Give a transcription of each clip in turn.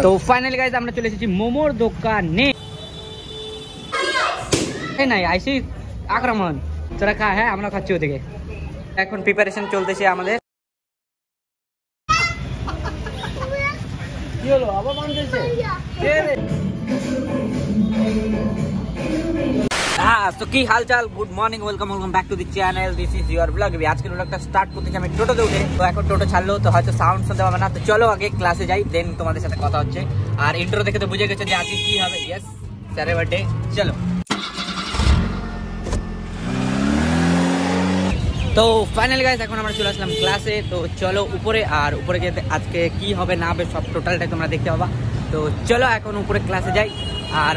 তো finally guys আমরা চলে এসেছি মোমোর দোকানে। এই নাই আইসি আক্রমণ তোরা খা, হ্যাঁ আমরা খাচ্ছি ওদিকে। এখন প্রিপারেশন চলতেছে আমাদের। কি হলো আবার বানতেছে কে রে? তো কি হালচাল, good morning, welcome back to the channel, this is your blog. আজকের ব্লগটা স্টার্ট করতেছি আমি টোটোতে উঠে। তো এখন টোটো ছাড়লো তো হয়তো সাউন্ড শুনতে পাবে না, তো চলো আগে ক্লাসে যাই, দেন তোমাদের সাথে কথা হচ্ছে। আর ইন্ট্রো দেখে তো বুঝে গেছে যে আজকে কি হবে। ইয়েস, স্যারের বার্থডে। চলো তো ফাইনালি গাইস এখন আমরা চলে আসলাম ক্লাসে। তো চলো উপরে, আর উপরে গিয়ে আজকে কি হবে না হবে সব টোটালটাই তোমরা দেখতে পাবা। তো চলো এখন উপরে ক্লাসে যাই। আর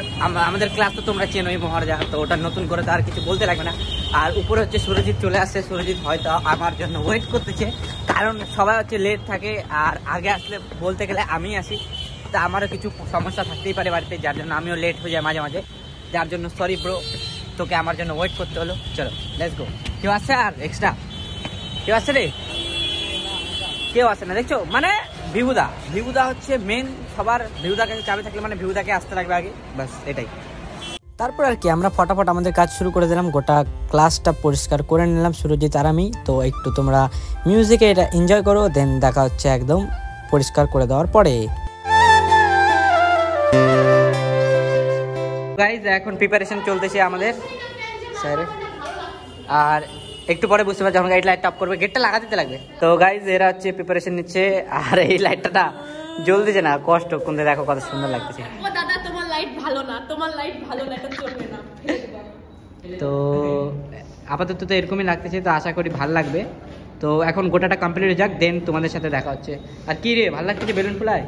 আমাদের ক্লাস তো তোমরা চেনোই, মহারাজা, তো ওটা নতুন করে তো আর কিছু বলতে লাগবে না। আর উপরে হচ্ছে সুরজিৎ চলে আসছে। সুরজিৎ হয়তো আমার জন্য ওয়েট করতেছে, কারণ সবাই হচ্ছে লেট থাকে, আর আগে আসলে বলতে গেলে আমি আসি, তা আমারও কিছু সমস্যা থাকতেই পারে বাড়িতে, যার জন্য আমিও লেট হয়ে যাই মাঝে মাঝে, যার জন্য সরি ব্রো, তোকে আমার জন্য ওয়েট করতে হলো। চলো লেটস গো। কেউ আসছে আর এক্সট্রা? কেউ আসছে রে? কেউ আসে না দেখছো, মানে ভিভুদা হচ্ছে মেন। সবার ভিভুদার কাছে চাবি থাকলে মানে ভিভুদাকে আসতে লাগবে আগে, বাস এটাই। তারপর আর কি আমরা ফটাফট আমাদের কাজ শুরু করে দিলাম। গোটা ক্লাসটা পরিষ্কার করে নিলাম সুরজিৎ আর আমি। তো একটু তোমরা মিউজিকে এটা এনজয় করো, দেন দেখা হচ্ছে একদম পরিষ্কার করে দেওয়ার পরে। গাইজ এখন প্রিপারেশন চলতেছে আমাদের স্যার, আর একটু পরে বুঝতে পারছি যখন গাইড লাইট অফ করবে গেটটা লাগা দিতে লাগবে। তো গাইজ এরা হচ্ছে প্রিপারেশন নিচ্ছে, আর এই লাইটটা জ্বলতেছে না, কষ্ট কিন্তু দেখো কত সুন্দর লাগতেছে। ও দাদা তোমার লাইট ভালো না, তোমার লাইট ভালো না, এটা চলবে না। তো আপাতত তো এরকমই লাগতেছে, তো আশা করি ভালো লাগবে। তো এখন গোটাটা কমপ্লিট হয়ে যাক, দেন তোমাদের সাথে দেখা হচ্ছে। আর কি রে ভালো লাগতেছে বেলুন ফুলায়?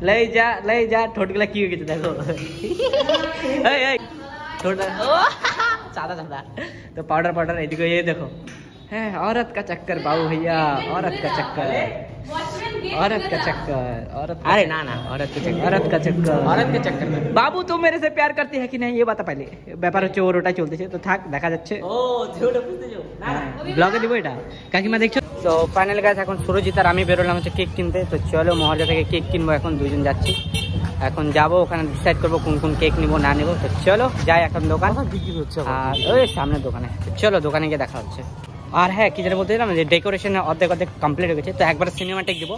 লাই যা ঠোঁটগুলা কি হয়ে গেছে দেখো। ঠোঁট সাদা তো পাউডার এদিকে ये देखो है औरत का चक्कर बाबू भैया, औरत का चक्कर। अरे ना औरत का चक्कर बाबू तुम मेरे से प्यार करती है कि नहीं ये बता पहले। ব্যাপার হচ্ছে ওর ওটা চলতেছে, তো থাক দেখা যাচ্ছে। ব্লগে দিব এটা কাকিমা দেখছো। তো ফাইনালি গাইস এখন সুরজিৎ আর আমি বেরোলাম হচ্ছে কেক কিনতে। তো চলো মহারাজা থেকে কেক কিনবো, এখন দুইজন যাচ্ছি। এখন যাবো ওখানে ডিসাইড করবো কোন কেক নিবো না নিবো। তো চলো যাই এখন দোকান, আর ওই সামনের দোকানে। চলো দোকানে গিয়ে দেখা হচ্ছে। আর হ্যাঁ কি যেটা বলতে দিলাম যে ডেকোরেশন অর্ধেক কমপ্লিট হয়ে গেছে, তো একবার সিনেমাটিক দিব।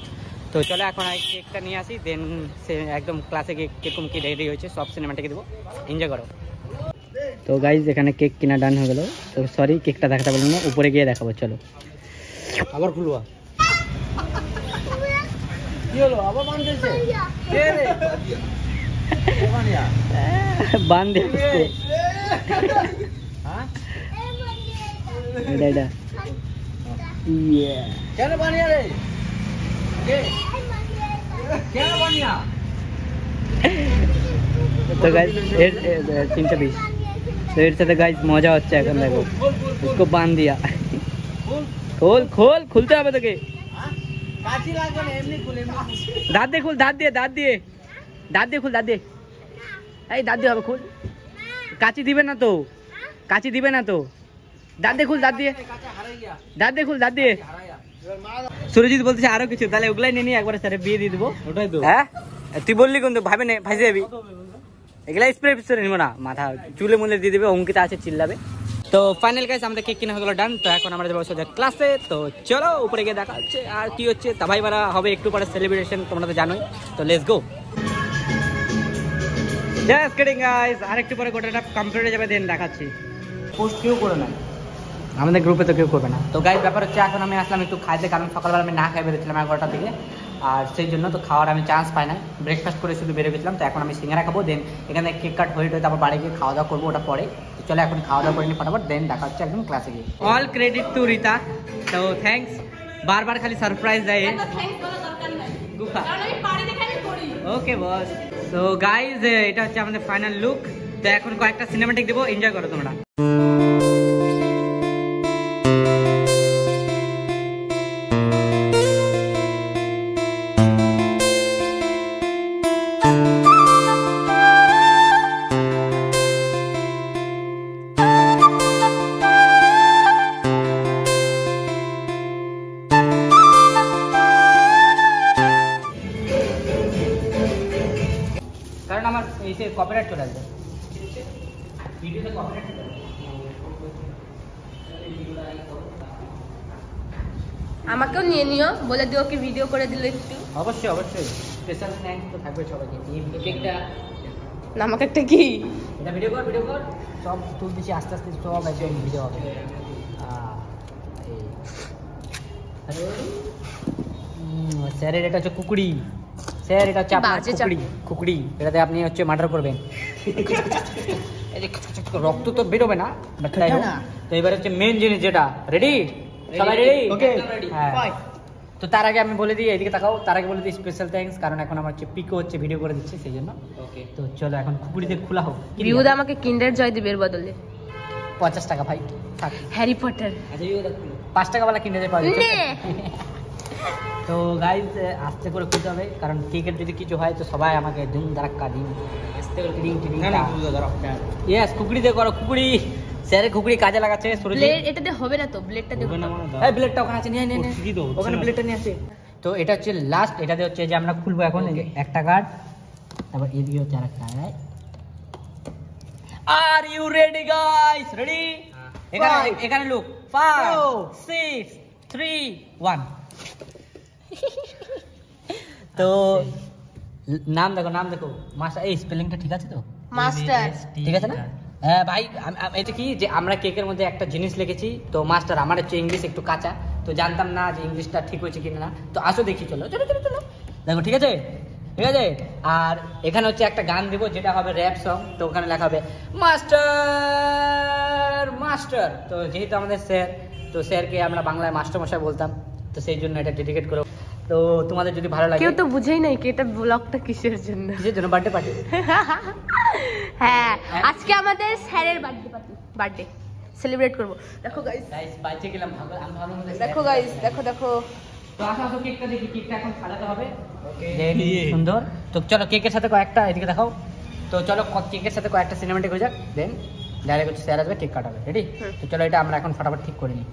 তো চলো এখন কেকটা নিয়ে আসি, দেন সে একদম ক্লাসে গিয়ে কিরকম কি রেডি হয়েছে সব সিনেমাটিক দিব, এনজয় করো। তো গাইজ এখানে কেক কিনা ডান হয়ে গেল। তো সরি কেকটা দেখাতে বললাম না, উপরে গিয়ে দেখাবো। চলো আবার খুলবা। কি হলো আবার বানতেছে কে রে? বান দে হ্যাঁ এটা ইয়ে কেন বানিয়া রে? কে কেন বানিয়া? তো গাইস এর 320। তো এর সাথে গাইস মজা হচ্ছে এখন, দেখো उसको बांध दिया। खोल खुलते হবে তোকে। কাঁচি লাগবে না, এমনি খুলে দাঁত দিয়ে খুল, দাঁত দিয়ে খুল, দাঁত দিয়ে এই দাঁত দিয়ে হবে, খুল। কাঁচি দিবে না তো দাঁত দিয়ে খুল, দাঁত দিয়ে দাঁত দিয়ে। সুরজিৎ বলতেছে আরো কিছু, তাহলে ওগুলাই নিয়ে একবারে স্যারে বিয়ে দিয়ে দেবো। ওটাই তো হ্যাঁ তুই বললি কিন্তু ভাবে নে ভাইসে যাবি। এগুলা স্প্রে ফিস্প্রে নিবো না, মাথা চুলে মুলে দিয়ে দেবে, অঙ্কিতা আছে চিল্লাবে। তো ফাইনাল গাইস আমাদের কেক কিনা হয়ে গেল ডান। তো এখন আমরা যাবো সোজা ক্লাসে। তো চলো উপরে গিয়ে দেখা হচ্ছে। আর কি হচ্ছে তাবাই বারা হবে একটু পরে সেলিব্রেশন, তোমরা তো জানোই। তো let's go. Just kidding guys, আরেকটু পরে গোটাটা কমপ্লিট হয়ে যাবে, দেন দেখাচ্ছি। পোস্ট কেউ করে না আমাদের গ্রুপে, তো কেউ করবে না। তো গাইস ব্যাপার হচ্ছে এখন আমি আসলাম একটু খাইতে, কারণ সকালবেলা আমি না খাই বেরোচ্ছিলাম 11টার দিকে, আর সেই জন্য তো খাওয়ার আমি চান্স পাই না। ব্রেকফাস্ট করে শুধু বেরো গেছিলাম। তো এখন আমি সিঙ্গারা খাবো, দেন এখানে কেক কাট হয়ে তারপর বাড়ি গিয়ে খাওয়া দাওয়া করবো, ওটা পরে। তো চলো এখন খাওয়া দাওয়া করে নিই ফটাফট, দেন দেখা হচ্ছে একদম ক্লাসে গিয়ে। All credit to Rita. তো থ্যাঙ্কস, বারবার খালি সারপ্রাইজ দেয় গুফা। ওকে বস। তো গাইজ এটা হচ্ছে আমাদের ফাইনাল লুক। তো এখন কয়েকটা সিনেমাটিক দেবো, এনজয় করো তোমরা। এসে কপিরাইট চলে আসবে, ভিডিওতে কপিরাইট চলে আসবে। আমাকেও নিয়ে নিও, বলে দিও কি ভিডিও করে দিল একটু। অবশ্যই অবশ্যই, স্পেশাল স্ন্যাক্স তো থাকবে সবাইকে। এই কেকটা না, আমাকে একটা কি এটা ভিডিও কর সব তুলতেছি আস্তে আস্তে, সব একদম ভিডিও হবে। স্যারের এটা হচ্ছে কুকুরি, স্যার এটা হচ্ছে আপনার বাজে কুকুরি, কুকুরি এটাতে আপনি হচ্ছে মার্ডার করবেন। এই যে রক্ত তো বেরোবে না, but তাই হোক। তো এবার হচ্ছে মেন জিনিস যেটা, রেডি সবাই রেডি? ওকে হ্যাঁ। তো তার আগে আমি বলে দিই, এদিকে তাকাও, তার আগে বলে দিই স্পেশাল থ্যাঙ্কস, কারণ এখন আমার হচ্ছে পিকো হচ্ছে ভিডিও করে দিচ্ছে সেই জন্য। ওকে তো চলো এখন খুকুরিতে খোলা হোক। বিউদা আমাকে কিন্ডার জয় দিবে এর বদলে 50 টাকা ভাই, থাক। Harry Potter. 5 টাকা वाला কিনে পাওয়া যাচ্ছে। তো গাইজ আস্তে করে খুলতে হবে, কারণ কেকের যদি কিছু হয় তো সবাই আমাকে ধুম ধাক্কা দিন, আস্তে করে টিডিং টিডিং। ইয়েস কুকুরি দিয়ে করো, কুকুরি স্যারের কুকুরি কাজে লাগাচ্ছে। ব্লেড এটাতে হবে না তো, ব্লেডটা দেবো না। এই ব্লেডটা ওখানে আছে, নিয়ে ওখানে ব্লেডটা নিয়ে আসে। তো এটা হচ্ছে লাস্ট, এটাতে হচ্ছে যে আমরা খুলবো এখন। একটা কার্ড, তারপর এদিকে হচ্ছে আরেকটা। Are you ready guys? Ready? এখানে লুক 5 6 3 1। তো নাম দেখো মাস্টার। এই স্পেলিংটা ঠিক আছে তো? মাস্টার ঠিক আছে না? হ্যাঁ ভাই, এটা কি যে আমরা কেকের মধ্যে একটা জিনিস লিখেছি তো মাস্টার। আমার হচ্ছে ইংলিশ একটু কাঁচা, তো জানতাম না যে ইংলিশটা ঠিক হয়েছে কিনা না। তো আসো দেখি, চলো চলো চলো চলো দেখো, ঠিক আছে ঠিক আছে। আর এখানে হচ্ছে একটা গান দিব যেটা হবে র্যাপ সং, তো ওখানে লেখা হবে মাস্টার মাস্টার। তো যেহেতু আমাদের স্যার, তো স্যারকে আমরা বাংলায় মাস্টার মশাই বলতাম, তো সেই জন্য এটা ডেডিকেট করো। তো তোমাদের যদি ভালো লাগে, কেউ তো বুঝেই নাই কি এটা ব্লগটা কিসের জন্য। কিসের জন্য? Birthday party. হ্যাঁ, আজকে আমাদের স্যারের বার্থডে সেলিব্রেট করব। দেখো গাইস, বাইচে গেলাম, আমি ভালো মতো। দেখো গাইস, দেখো দেখো। তো আসো কেকটা দেখি, কেকটা এখন সাজাতে হবে। ওকে সুন্দর। তো চলো কেকের সাথে কয়েকটা, এদিকে দেখাও। তো চলো কেকের সাথে কয়েকটা সিনেমেটিক হয়ে যাক, দেন ডাইরেক্ট হচ্ছে স্যার আসবে, কেক কাটাবে। রেডি? তো চলো এটা আমরা এখন ফটাফট ঠিক করে নিই।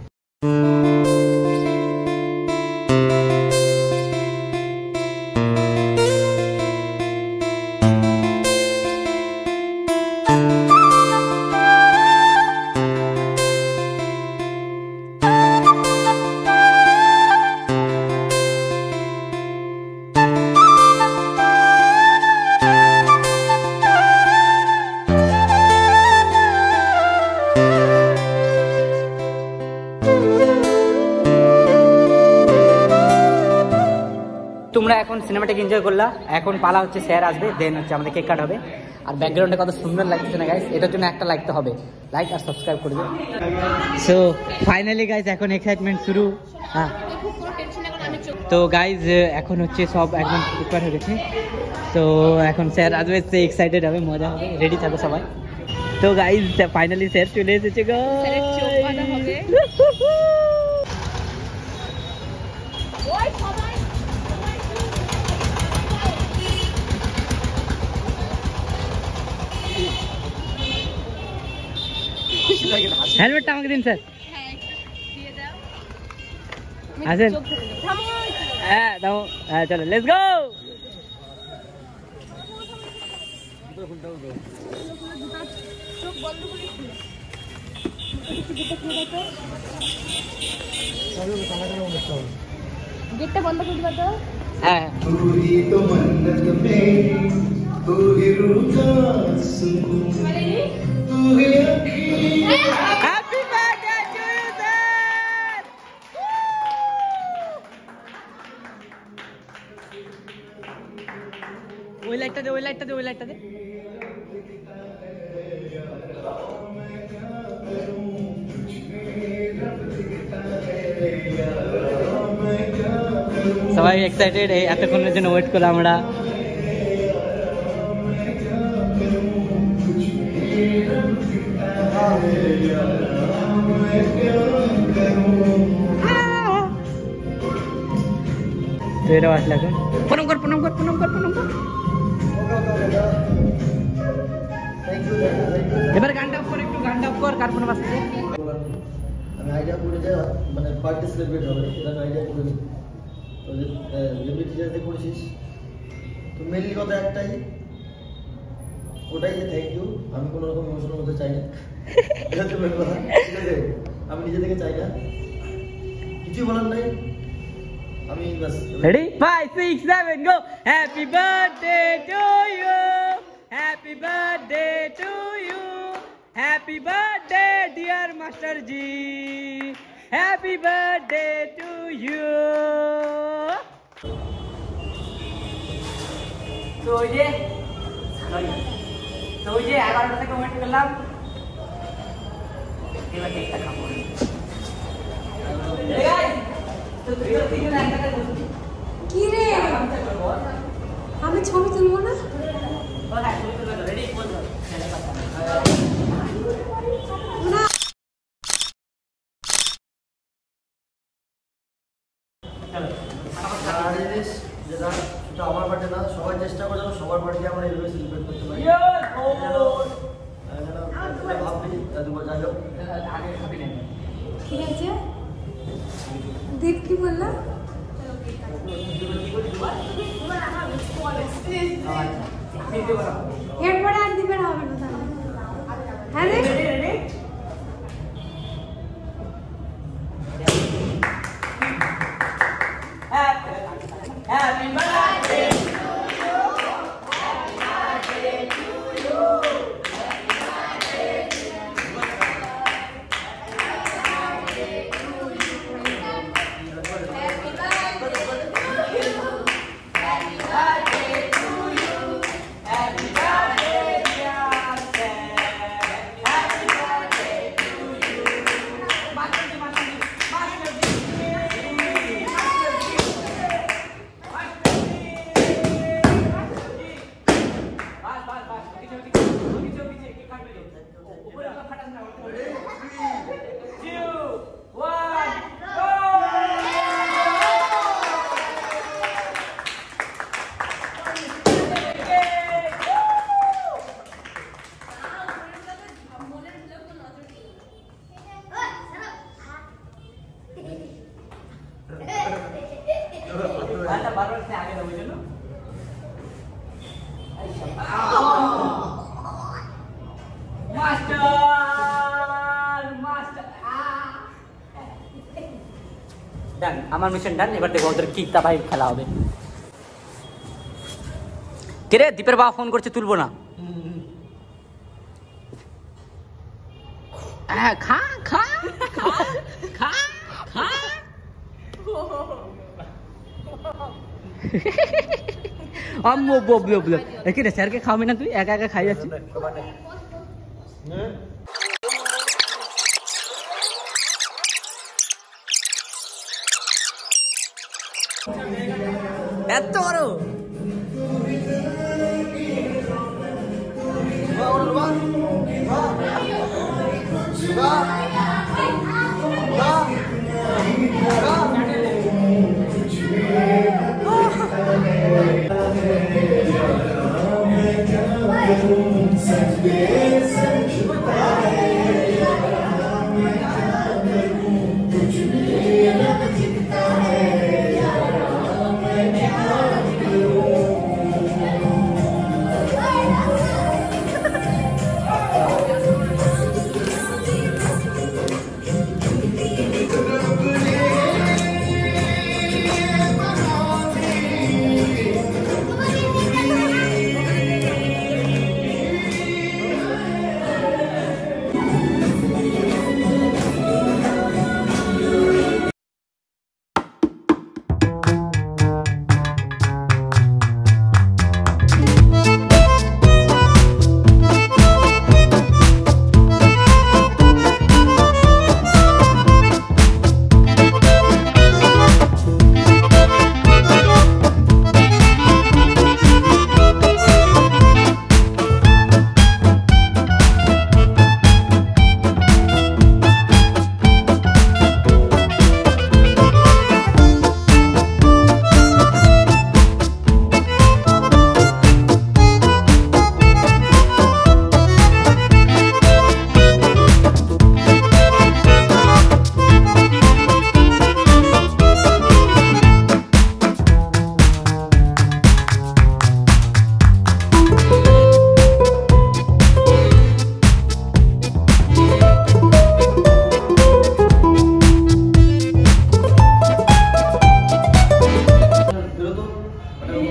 তোমরা এখন সিনেমাটিক এনজয় করলা, এখন পালা হচ্ছে স্যার আসবে, দেন হচ্ছে আমাদের কেক কাট হবে। আর ব্যাকগ্রাউন্ডে কত সুন্দর লাগছে না গাইস, এটার জন্য একটা লাইক তো হবে, লাইক আর সাবস্ক্রাইব করে দিও। সো ফাইনালি গাইস এখন এক্সাইটমেন্ট শুরু। হ্যাঁ তো গাইজ এখন হচ্ছে সব একদম প্রিপেয়ার হয়ে গেছে। তো এখন স্যার আসবে, সে এক্সাইটেড হবে, মজা হবে, রেডি থাকবে সবাই। তো গাইজ ফাইনালি স্যার চলে এসেছে গো। হেলমেটটা আমাকে দিন স্যার। আসেন, হ্যাঁ দাও, হ্যাঁ চলো লেটস গো। গেটটা বন্ধ করে দিবা তো। হ্যাঁ happy birthday to you sir. ওই লাইটটা দে, ওই লাইটটা দে, ওই লাইটটা দে। সবাই এক্সাইটেড, এই এতক্ষণের জন্য ওয়েট করলাম আমরা। তো এটাও আসলে এখন প্রণাম কর, প্রণাম কর, প্রণাম কর, প্রণাম কর। এবার গানটা অফ কর, একটু গানটা অফ কর, কার ফোনে বাজছে। আমি আইডিয়া করে যে মানে বার্থডে সেলিব্রেট হবে, এটা আইডিয়া করে নিই। তো এমনি টিচারদের করেছিস তো মেনলি কথা একটাই, ওটাই যে থ্যাংক ইউ, আমি কোনো রকম ইমোশনাল হতে চাই না। এটা হচ্ছে মেন কথা, ঠিক আছে? আমি নিজে থেকে চাই না, কিছুই বলার নাই, আমি বাস। Ready 5 6 7 go. Happy birthday to you, happy birthday to you, happy birthday dear master ji, happy birthday to you. তো ये 11টা থেকে ওয়েট করলাম, এবার কেকটা খাবো। কি রে আমি ছবি তুলবো না? না আর জিনিস যেটা এটা আমার বার্থডে না, সবাই চেষ্টা করে যেন সবার বার্থডে আমরা এইভাবে সেলিব্রেট করতে পারি। ভাবলি দুবার যাই হোক। ঠিক আছে, দীপ কি বললা? এরপরে আর দীপের হবে না তাহলে। হ্যাঁ রে Happy birthday. ডান, আমার মিশন ডান। এবার দেখো ওদের কি তাবাই খেলা হবে। কে রে? দীপের বাবা ফোন করছে, তুলবো না। হ্যাঁ, খা খা খা খা খা। আম্মু ববলো বলো, কি রে স্যারকে খাওয়াবি না তুই? একা একা খাই যাচ্ছিস। এত বড়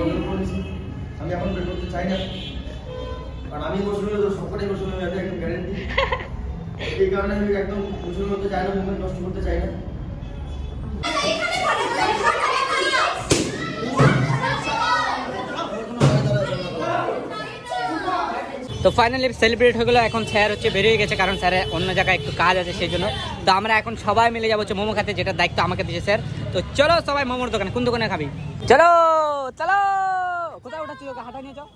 অভিযোগ করেছি, আমি এখন বের করতে চাই না, কারণ আমি ইমোশনাল হলে সবকটা ইমোশনাল আমি একদম গ্যারেন্টি। এই কারণে আমি একদম ইমোশনাল হতে চাই না, মুভমেন্ট নষ্ট করতে চাই না। তো ফাইনালি সেলিব্রেট হয়ে গেলো। এখন স্যার হচ্ছে বেরিয়ে গেছে, কারণ স্যারের অন্য জায়গায় একটু কাজ আছে সেই জন্য। তো আমরা এখন সবাই মিলে যাবো হচ্ছে মোমো খেতে, যেটা দায়িত্ব আমাকে দিয়েছে স্যার। তো চলো সবাই মোমোর দোকানে। কোন দোকানে খাবি? চলো চলো। কোথায় উঠাচ্ছি ওকে? হাঁটা নিয়ে যাও,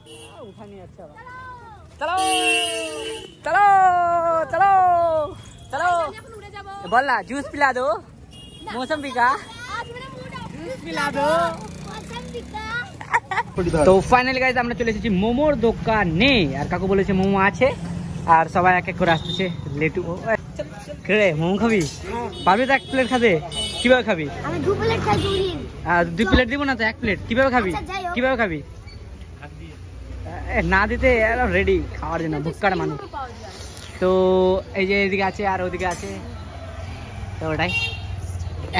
উঠা নিয়ে যাচ্ছে। চলো চলো চলো চলো। বল না, জুস পিলা দো, मौसमी का জুস পিলা দো। তো ফাইনালি গাইস আমরা চলে এসেছি মোমোর দোকানে, আর কাকু বলেছে মোমো আছে, আর সবাই এক এক করে আসতেছে। লেটু কে মোমো খাবি? পারবি তো এক প্লেট খাবে? কিভাবে খাবি? আমি 2 প্লেট খাই। 2 প্লেট দিব না তো 1 প্লেট। কিভাবে খাবি? কিভাবে খাবি? না দিতে রেডি খাওয়ার জন্য, ভুক্কার মানুষ। তো এই যে এদিকে আছে আর ওদিকে আছে, তো ওটাই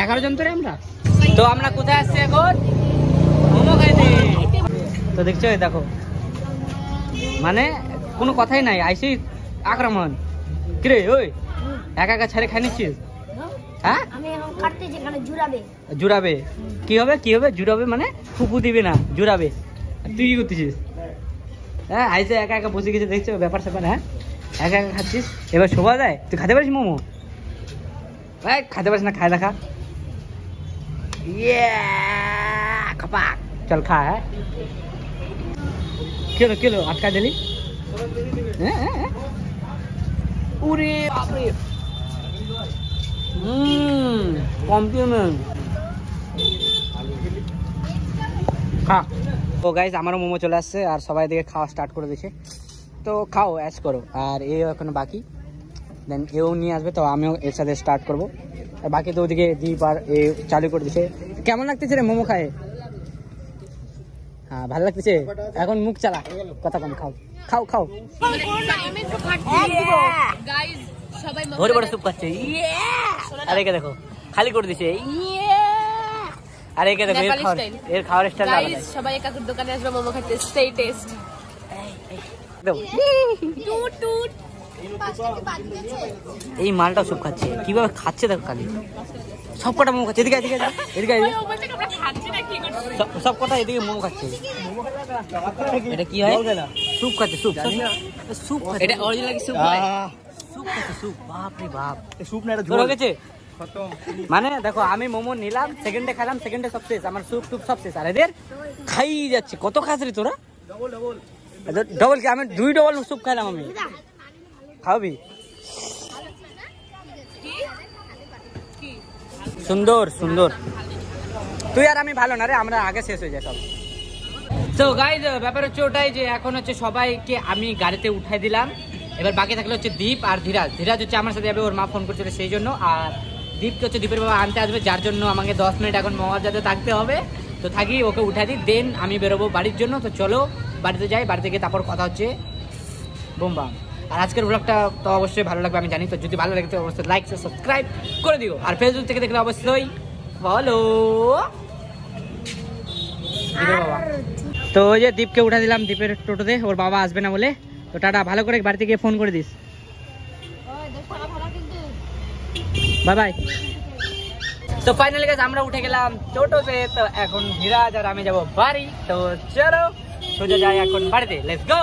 11 জন তো রে আমরা। তো আমরা কোথায় আসছি এখন? মোমো খাইতে। তো দেখছো, দেখো মানে কোনো কথাই নাই, আইসি আক্রমণ। কিরে ওই একা একা ছাড়ে খাই নিচ্ছিস? হ্যাঁ আমি এখন কাটতে যেখানে জুড়াবে। জুড়াবে কি হবে? কি হবে জুড়াবে মানে? ফুপু দিবে না, জুড়াবে। তুই কি করতেছিস? হ্যাঁ আইসে একা একা বসে গেছে, দেখছো ব্যাপার স্যাপার। হ্যাঁ একা একা খাচ্ছিস, এবার শোভা যায়? তুই খেতে পারিস মোমো? খেতে পারিস না, খায় দেখা। চল খা। হ্যাঁ কেলো কেলো আটকা দিলি? উরে বাপরে, কমপ্লিমেন্ট খা। তো গাইস আমারও মোমো চলে আসছে, আর সবাই দিকে খাওয়া স্টার্ট করে দিয়েছে। তো খাও, অ্যাশ করো। আর এও এখন বাকি, দেন এও নিয়ে আসবে, তো আমিও এর সাথে স্টার্ট করবো। আর বাকি তো ওদিকে দীপ আর এ চালু করে দিচ্ছে। কেমন লাগতেছে রে মোমো খায়? হ্যাঁ ভালো লাগতেছে। এখন মুখ চালা, কথা কম। খাও খাও খাও। ভরে ভরে স্যুপ খাচ্ছে। আর একে দেখো খালি করে দিছে। আর একে দেখো এর খাওয়ার স্টাইল আলাদা। সবাই কাকুর দোকানে আসবে মোমো খেতে, সেই টেস্ট। এই মালটাও স্যুপ খাচ্ছে, কিভাবে খাচ্ছে দেখো, খালি সব কটা মোমো খাচ্ছে। এদিকে এদিকে এদিকে সব কটা এদিকে মোমো খাচ্ছে। এটা কি হয়? স্যুপ খাচ্ছে, স্যুপ স্যুপ। এটা অরিজিনাল স্যুপ হয়? স্যুপ খাচ্ছে, স্যুপ। বাপ রে বাপ, স্যুপ না, এটা ঝোল হয়ে গেছে। মানে দেখো আমি মোমো নিলাম, সেকেন্ডে খেলাম, সেকেন্ডে সব শেষ, আমার স্যুপ টুপ সব শেষ। আর এদের খাই যাচ্ছে। কত খাস রে তোরা? ডবল কি? আমি 2 ডবল স্যুপ খাইলাম। আমি খাবি? সুন্দর সুন্দর। তুই আর আমি ভালো না রে, আমরা আগে শেষ হয়ে যায় সব। তো গাইজ ব্যাপার হচ্ছে ওটাই, যে এখন হচ্ছে সবাইকে আমি গাড়িতে উঠাই দিলাম। এবার বাকি থাকলে হচ্ছে দীপ আর ধীরাজ। ধীরাজ হচ্ছে আমার সাথে যাবে, ওর মা ফোন করছিল সেই জন্য। আর দীপকে হচ্ছে দীপের বাবা আনতে আসবে, যার জন্য আমাকে 10 মিনিট এখন মহাজাতে থাকতে হবে। তো থাকি, ওকে উঠাই দিই, দেন আমি বেরোবো বাড়ির জন্য। তো চলো বাড়িতে যাই, বাড়িতে গিয়ে তারপর কথা হচ্ছে বোম বাম। আর আজকের ব্লগটা তো অবশ্যই ভালো লাগবে আমি জানি। তো যদি ভালো লাগে তো অবশ্যই লাইক সাবস্ক্রাইব করে দিও। আর ফেসবুক থেকে দেখলে অবশ্যই ফলো। তো ওই যে দীপকে উঠা দিলাম দীপের টোটোতে, ওর বাবা আসবে না বলে। তো টাটা, ভালো করে বাড়িতে গিয়ে ফোন করে দিস। Bye bye. তো ফাইনালি গাইস আমরা উঠে গেলাম টোটোতে। তো এখন ধীরাজ আর আমি যাব বাড়ি। তো চলো সোজা যাই এখন বাড়িতে, লেটস গো।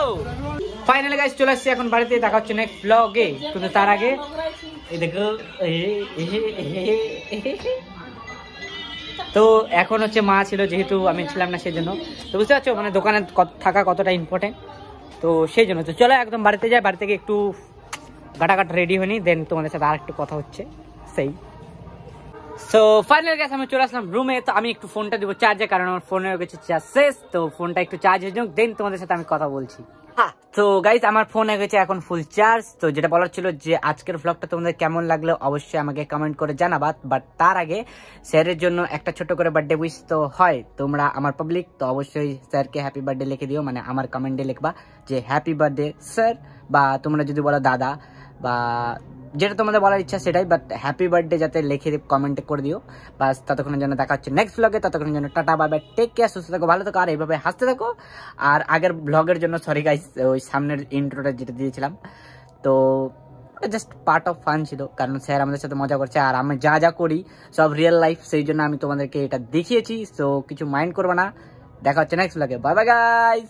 ফাইনালি গাইস চলে আসছি এখন বাড়িতে, দেখা হচ্ছে নেক্সট ব্লগে। কিন্তু তার আগে এই দেখো, তো এখন হচ্ছে মা ছিল, যেহেতু আমি ছিলাম না সেই জন্য। তো বুঝতে পারছো মানে দোকানে থাকা কতটা ইম্পর্টেন্ট, তো সেই জন্য। তো চলো একদম বাড়িতে যাই, বাড়ি থেকে একটু গাটাগাট রেডি হয়নি, দেন তোমাদের সাথে আর একটু কথা হচ্ছে সেই। সো ফাইনাল গাইস আমি চলে আসলাম রুমে। তো আমি একটু ফোনটা দিব চার্জে, কারণ আমার ফোনের কাছে চার্জ শেষ। তো ফোনটা একটু চার্জ হয়ে যাক, দেন তোমাদের সাথে আমি কথা বলছি। হ্যাঁ তো গাইস আমার ফোন হয়ে গেছে এখন ফুল চার্জ। তো যেটা বলার ছিল যে আজকের ব্লগটা তোমাদের কেমন লাগলো অবশ্যই আমাকে কমেন্ট করে জানাবা। বাট তার আগে স্যারের জন্য একটা ছোট করে বার্থডে উইশ তো হয়, তোমরা আমার পাবলিক, তো অবশ্যই স্যারকে হ্যাপি বার্থডে লিখে দিও। মানে আমার কমেন্টে লিখবা যে হ্যাপি বার্থডে স্যার, বা তোমরা যদি বলো দাদা বা যেটা তোমাদের বলার ইচ্ছা সেটাই, বাট হ্যাপি বার্থডে যাতে লিখে কমেন্টে করে দিও। বাস ততক্ষণের জন্য দেখা হচ্ছে নেক্সট ব্লগে, ততক্ষণের জন্য tata bye bye, take care, সুস্থ থাকো, ভালো থাকো, আর এইভাবে হাসতে থাকো। আর আগের ব্লগের জন্য সরি গাইস, ওই সামনের ইন্ট্রোটা যেটা দিয়েছিলাম, তো জাস্ট পার্ট অফ ফান ছিল, কারণ স্যার আমাদের সাথে মজা করছে আর আমি যা যা করি সব রিয়েল লাইফ, সেই জন্য আমি তোমাদেরকে এটা দেখিয়েছি। সো কিছু মাইন্ড করবে না, দেখা হচ্ছে নেক্সট ব্লগে, বাই বাই গাইস।